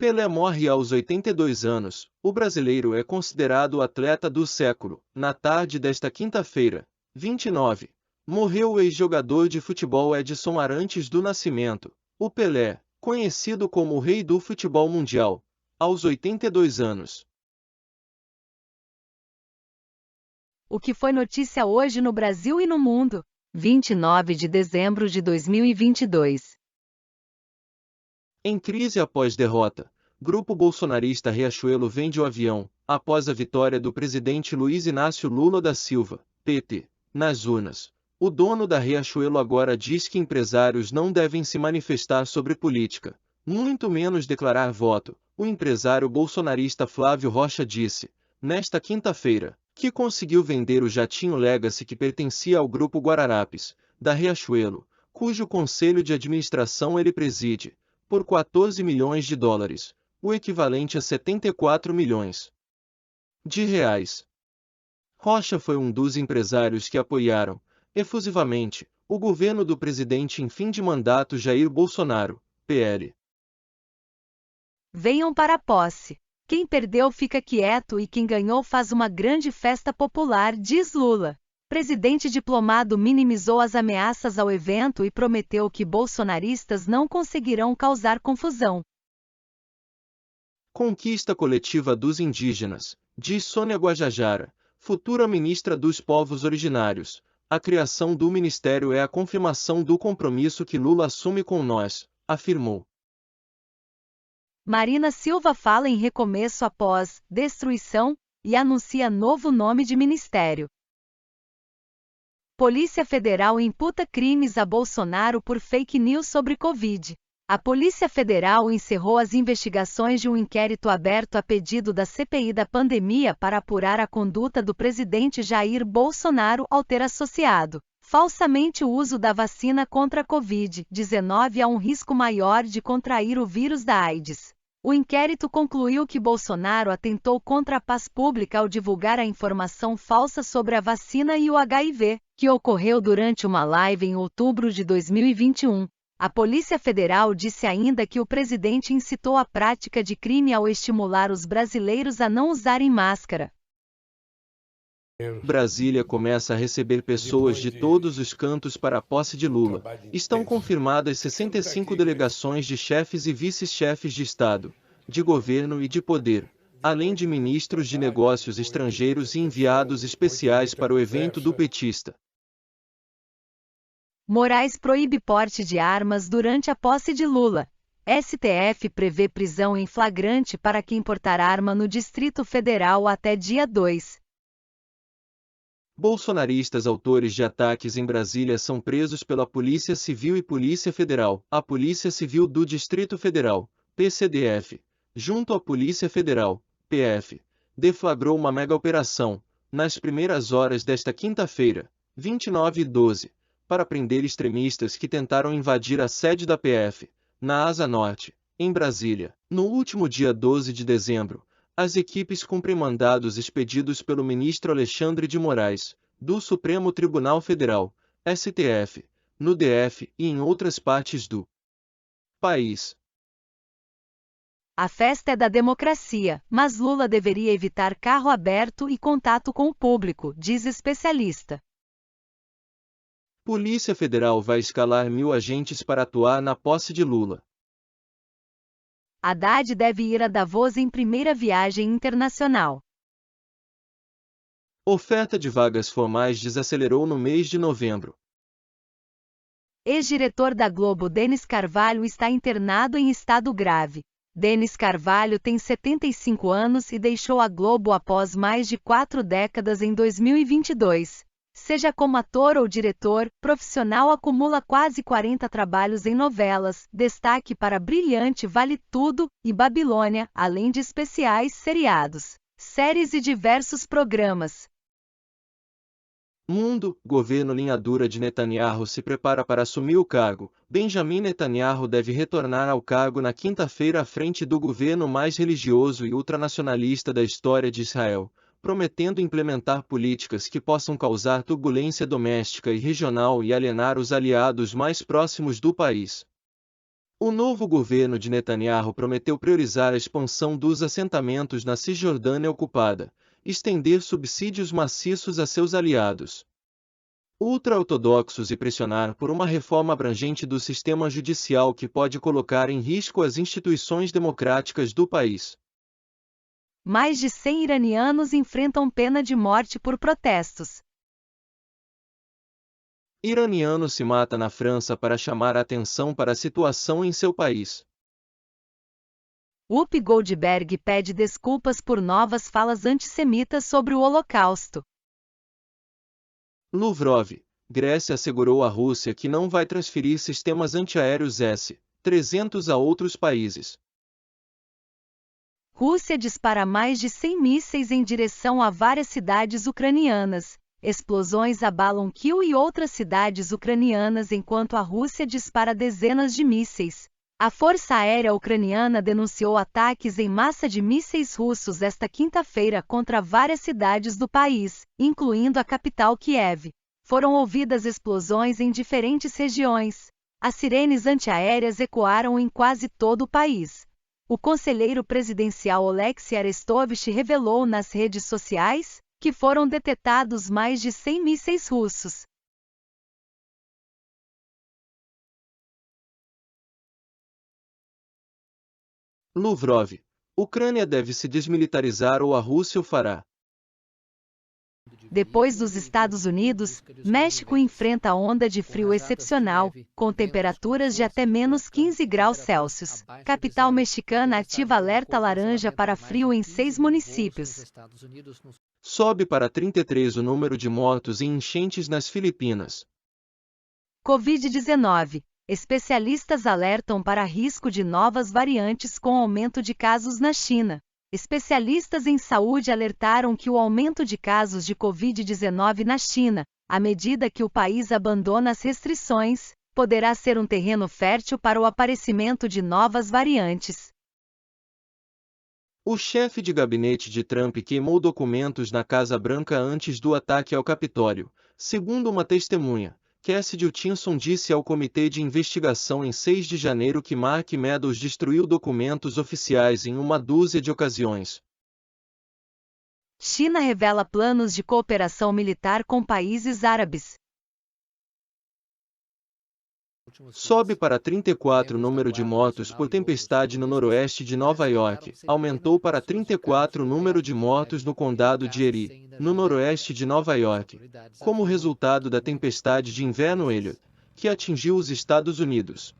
Pelé morre aos 82 anos. O brasileiro é considerado o atleta do século. Na tarde desta quinta-feira, 29, morreu o ex-jogador de futebol Edson Arantes do Nascimento, o Pelé, conhecido como o rei do futebol mundial, aos 82 anos. O que foi notícia hoje no Brasil e no mundo? 29 de dezembro de 2022. Em crise após derrota, grupo bolsonarista Riachuelo vende o avião, após a vitória do presidente Luiz Inácio Lula da Silva, PT, nas urnas. O dono da Riachuelo agora diz que empresários não devem se manifestar sobre política, muito menos declarar voto. O empresário bolsonarista Flávio Rocha disse, nesta quinta-feira, que conseguiu vender o jatinho Legacy que pertencia ao grupo Guararapes, da Riachuelo, cujo conselho de administração ele preside, por 14 milhões de dólares, o equivalente a 74 milhões de reais. Rocha foi um dos empresários que apoiaram, efusivamente, o governo do presidente em fim de mandato Jair Bolsonaro, PL. Venham para a posse. Quem perdeu fica quieto e quem ganhou faz uma grande festa popular, diz Lula. Presidente diplomado minimizou as ameaças ao evento e prometeu que bolsonaristas não conseguirão causar confusão. Conquista coletiva dos indígenas, diz Sônia Guajajara, futura ministra dos Povos Originários. A criação do ministério é a confirmação do compromisso que Lula assume com nós, afirmou. Marina Silva fala em recomeço após destruição e anuncia novo nome de ministério. Polícia Federal imputa crimes a Bolsonaro por fake news sobre Covid. A Polícia Federal encerrou as investigações de um inquérito aberto a pedido da CPI da pandemia para apurar a conduta do presidente Jair Bolsonaro ao ter associado falsamente o uso da vacina contra a Covid-19 a um risco maior de contrair o vírus da AIDS. O inquérito concluiu que Bolsonaro atentou contra a paz pública ao divulgar a informação falsa sobre a vacina e o HIV, que ocorreu durante uma live em outubro de 2021. A Polícia Federal disse ainda que o presidente incitou a prática de crime ao estimular os brasileiros a não usarem máscara. Brasília começa a receber pessoas de todos os cantos para a posse de Lula. Estão confirmadas 65 delegações de chefes e vice-chefes de Estado, de governo e de poder, além de ministros de negócios estrangeiros e enviados especiais para o evento do petista. Moraes proíbe porte de armas durante a posse de Lula. STF prevê prisão em flagrante para quem portar arma no Distrito Federal até dia 2. Bolsonaristas autores de ataques em Brasília são presos pela Polícia Civil e Polícia Federal. A Polícia Civil do Distrito Federal, PCDF, junto à Polícia Federal, PF, deflagrou uma mega-operação, nas primeiras horas desta quinta-feira, 29/12, para prender extremistas que tentaram invadir a sede da PF, na Asa Norte, em Brasília. No último dia 12 de dezembro, as equipes cumprem mandados expedidos pelo ministro Alexandre de Moraes, do Supremo Tribunal Federal, STF, no DF e em outras partes do país. A festa é da democracia, mas Lula deveria evitar carro aberto e contato com o público, diz especialista. Polícia Federal vai escalar 1.000 agentes para atuar na posse de Lula. Haddad deve ir a Davos em primeira viagem internacional. Oferta de vagas formais desacelerou no mês de novembro. Ex-diretor da Globo Denis Carvalho está internado em estado grave. Denis Carvalho tem 75 anos e deixou a Globo após mais de 4 décadas em 2022. Seja como ator ou diretor, profissional acumula quase 40 trabalhos em novelas, destaque para Brilhante Vale Tudo e Babilônia, além de especiais, seriados, séries e diversos programas. Mundo, governo linha dura de Netanyahu se prepara para assumir o cargo. Benjamin Netanyahu deve retornar ao cargo na quinta-feira à frente do governo mais religioso e ultranacionalista da história de Israel, prometendo implementar políticas que possam causar turbulência doméstica e regional e alienar os aliados mais próximos do país. O novo governo de Netanyahu prometeu priorizar a expansão dos assentamentos na Cisjordânia ocupada, estender subsídios maciços a seus aliados ultra-ortodoxos e pressionar por uma reforma abrangente do sistema judicial que pode colocar em risco as instituições democráticas do país. Mais de 100 iranianos enfrentam pena de morte por protestos. Iraniano se mata na França para chamar a atenção para a situação em seu país. Whoopi Goldberg pede desculpas por novas falas antissemitas sobre o Holocausto. Lavrov, Grécia assegurou à Rússia que não vai transferir sistemas antiaéreos S-300 a outros países. Rússia dispara mais de 100 mísseis em direção a várias cidades ucranianas. Explosões abalam Kyiv e outras cidades ucranianas enquanto a Rússia dispara dezenas de mísseis. A Força Aérea Ucraniana denunciou ataques em massa de mísseis russos esta quinta-feira contra várias cidades do país, incluindo a capital Kiev. Foram ouvidas explosões em diferentes regiões. As sirenes antiaéreas ecoaram em quase todo o país. O conselheiro presidencial Oleksiy Arestovich revelou nas redes sociais que foram detectados mais de 100 mísseis russos. Lavrov, Ucrânia deve se desmilitarizar ou a Rússia o fará. Depois dos Estados Unidos, México enfrenta onda de frio excepcional, com temperaturas de até menos 15 graus Celsius. Capital mexicana ativa alerta laranja para frio em 6 municípios. Sobe para 33 o número de mortos em enchentes nas Filipinas. Covid-19. Especialistas alertam para risco de novas variantes com aumento de casos na China. Especialistas em saúde alertaram que o aumento de casos de Covid-19 na China, à medida que o país abandona as restrições, poderá ser um terreno fértil para o aparecimento de novas variantes. O chefe de gabinete de Trump queimou documentos na Casa Branca antes do ataque ao Capitólio, segundo uma testemunha. Cassidy Hutchinson disse ao comitê de investigação em 6 de janeiro que Mark Meadows destruiu documentos oficiais em uma dúzia de ocasiões. China revela planos de cooperação militar com países árabes. Sobe para 34 o número de mortos por tempestade no noroeste de Nova York. Aumentou para 34 o número de mortos no condado de Erie, no noroeste de Nova York, como resultado da tempestade de inverno Elliott, que atingiu os Estados Unidos.